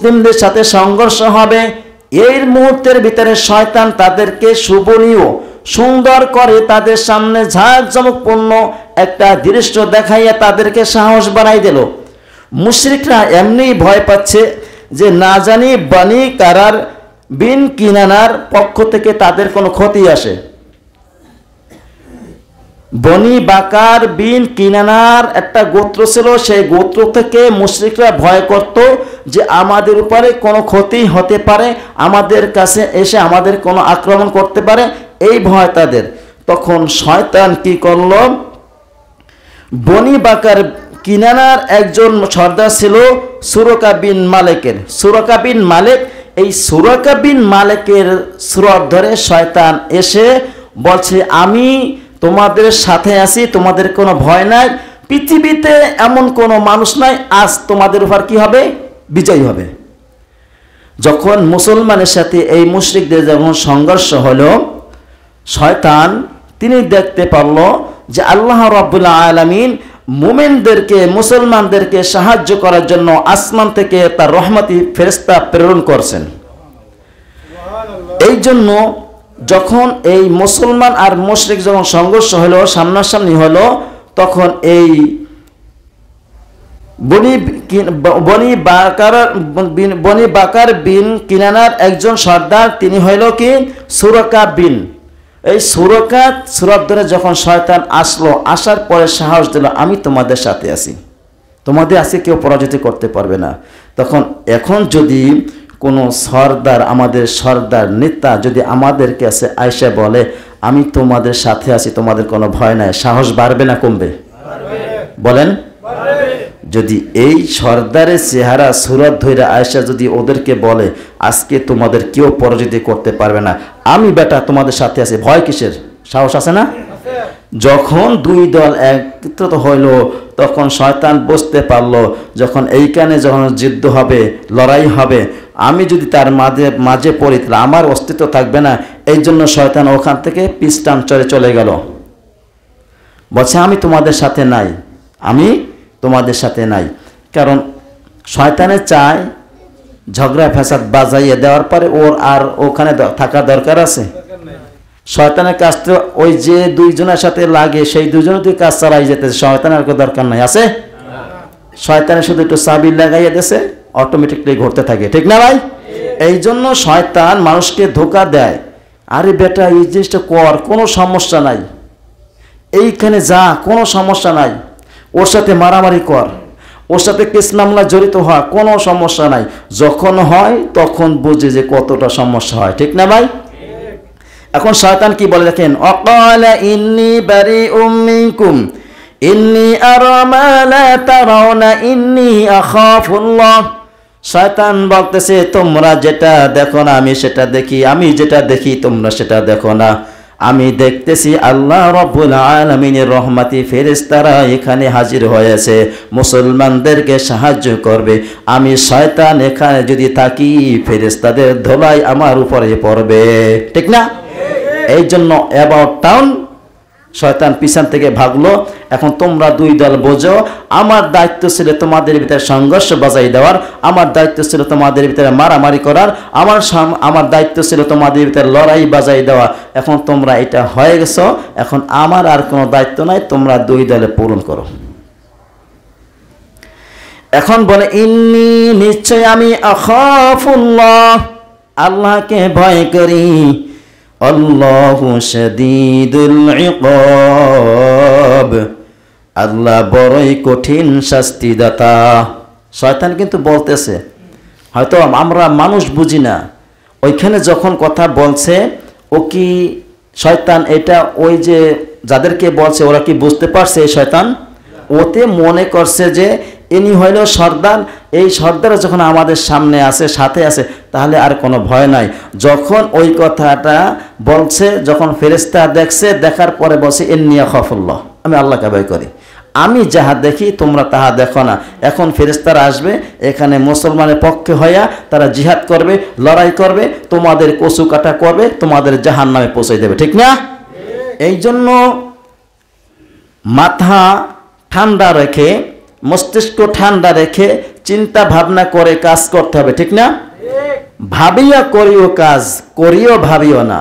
মুসলিমদের সাথে সংঘর্ষ হবে, এই মুহূর্তের ভিতরে শয়তান তাদেরকে শোভনীয় সুন্দর করে তাদের সামনে ঝাঁকজমকপূর্ণ একটা দৃশ্য দেখাইয়া তাদেরকে সাহস বাড়াই দিল। মুশরিকরা এমনি ভয় পাচ্ছে যে না জানি বনি কারার বিন কিনানার পক্ষ থেকে তাদের কোনো ক্ষতি আসে। বনি বাকার বিন কিনানার একটা গোত্র ছিল, সেই গোত্র থেকে মুশরিকরা ভয় করত যে আমাদের উপরে কোনো ক্ষতি হতে পারে, আমাদের কাছে এসে আমাদের কোনো আক্রমণ করতে পারে, এই ভয় তাদের। তখন শয়তান কি করল, বনি বাকার কিনানার একজন সর্দার ছিল সুরাকা বিন মালিকের। সুরাকা বিন মালিক, এই সুরাকা বিন মালিকের সুরত ধরে শয়তান এসে বলছে আমি তোমাদের সাথে আছি, তোমাদের কোনো ভয় নাই, পৃথিবীতে এমন কোনো মানুষ নাই আজ তোমাদের উপর কি হবে, বিজয়ী হবে। যখন মুসলমানের সাথে এই মুশরিকদের যখন সংঘর্ষ হলো, শয়তান তিনি দেখতে পারল যে আল্লাহ রাব্বুল আলামিন মুমিনদেরকে মুসলমানদেরকে সাহায্য করার জন্য আসমান থেকে তার রহমতি ফেরেশতা প্রেরণ করছেন। এই জন্য যখন এই মুসলমান আর মুশরিক যখন সংঘর্ষ হলো, সামনাসামনি হলো, তখন এই বনি বাকার বিন কিনানার একজন সর্দার তিনি হইল কি সুরাকা বিন। এই সুরাকা সুরত ধরে যখন শয়তান আসলো, আসার পরে সাহস দিল আমি তোমাদের সাথে আছি, তোমাদের আজকে কেউ পরাজিত করতে পারবে না। তখন এখন যদি কোনো সর্দার, আমাদের সর্দার নেতা যদি আমাদের কাছে আয়সা বলে আমি তোমাদের সাথে আছি, তোমাদের কোনো ভয় নাই, সাহস বাড়বে না কমবে? বলেন। যদি এই সর্দারের চেহারা সুরত ধরে আয়সা যদি ওদেরকে বলে আজকে তোমাদের কেউ পরাজিত করতে পারবে না, আমি বেটা তোমাদের সাথে আছি, ভয় কিসের? সাহস আছে না? যখন দুই দল একত্রিত হইল, তখন শয়তান বুঝতে পারলো যখন এইখানে যখন যুদ্ধ হবে, লড়াই হবে, আমি যদি তার মাঝে পড়ি তাহলে আমার অস্তিত্ব থাকবে না। এই জন্য শয়তান ওখান থেকে পিস্টান চলে গেল, বলছে আমি তোমাদের সাথে নাই, আমি তোমাদের সাথে নাই। কারণ শয়তানে চায় ঝগড়া ফ্যাসাদ বাজাইয়ে দেওয়ার পরে ওর আর ওখানে থাকা দরকার আছে? শয়তানের কাজ তো ওই যে দুইজনের সাথে লাগে সেই দুইজনের তুই কাজ চালাই যেতে, শয়তানের কোনো দরকার নাই আছে? শয়তানের শুধু একটু চাবি লাগাইয়ে দিয়েছে, অটোমেটিকলি ঘুরতে থাকে, ঠিক না ভাই? এই জন্য শয়তান মানুষকে ধোঁকা দেয়, আরে বেটা এই জিনিসটা কর, কোনো সমস্যা নাই, এইখানে যা, কোনো সমস্যা নাই, ওর সাথে মারামারি কর, ওর সাথে কেস মামলা জড়িত হয়, কোনো সমস্যা নাই। যখন হয় তখন বুঝে যে কতটা সমস্যা হয়, ঠিক না ভাই? এখন শয়তান কি বলে দেখেন, অকালা ইন্নী বারিউম মিনকুম ইন্নী আরা মা লা তারাউনা ইন্নী আখাফুল্লাহ। শয়তান বলতেছে তোমরা যেটা দেখো না আমি সেটা দেখি, আমি যেটা দেখি তোমরা সেটা দেখো না। আমি দেখতেছি আল্লাহ রাব্বুল আলামিনের রহমতি ফেরেশতারা এখানে হাজির হয়েছে, মুসলমানদেরকে সাহায্য করবে। আমি শয়তান এখানে যদি থাকি ফেরেশতাদের ধোলাই আমার উপরে পড়বে, ঠিক না? এই জন্য অ্যাবাউট টাউন শয়তান পিছন থেকে ভাগলো। এখন তোমরা দুই দল বোঝো, আমার দায়িত্ব ছিল তোমাদের ভিতরে সংঘর্ষ বাজাই দেওয়ার, আমার দায়িত্ব ছিল তোমাদের ভিতরে মারামারি করার, আমার দায়িত্ব ছিল তোমাদের ভিতরে লড়াই বাজাই দেওয়া। এখন তোমরা এটা হয়ে গেছো, এখন আমার আর কোনো দায়িত্ব নাই, তোমরা দুই দলে পূরণ করো। এখন বলে ইন্নী নিশ্চয় আমি আখাফুল্লাহ, আল্লাহকে ভয় করি, আল্লাহু শাদীদুল ইকাব, আল্লাহ বড়ই কঠিন শাস্তিদাতা। শয়তান কিন্তু বলতেছে, হয়তো আমরা মানুষ বুঝি না, ওইখানে যখন কথা বলছে ও কি শয়তান এটা ওই যে যাদেরকে বলছে ওরা কি বুঝতে পারছে? এই শয়তান ওতে মনে করছে যে ইনি হইল সর্দার, এই সর্দার যখন আমাদের সামনে আছে, সাথে আছে, তাহলে আর কোনো ভয় নাই। যখন ওই কথাটা বলছে, যখন ফেরেশতা দেখছে, দেখার পরে বলছে ইন্নী আখাফুল্লাহ, আমি আল্লাহকে ভয় করি, আমি যাহা দেখি তোমরা তাহা দেখো না। এখন ফেরেশতারা আসবে এখানে মুসলমানের পক্ষে হইয়া, তারা জিহাদ করবে, লড়াই করবে, তোমাদের কচু কাটা করবে, তোমাদের জাহান্নামে পৌঁছে দেবে, ঠিক না? এই জন্য মাথা ঠান্ডা রেখে, মস্তিষ্ক ঠান্ডা রেখে চিন্তা ভাবনা করে কাজ করতে হবে, ঠিক না? ভাবিয়া করিও কাজ, করিও ভাবিও না।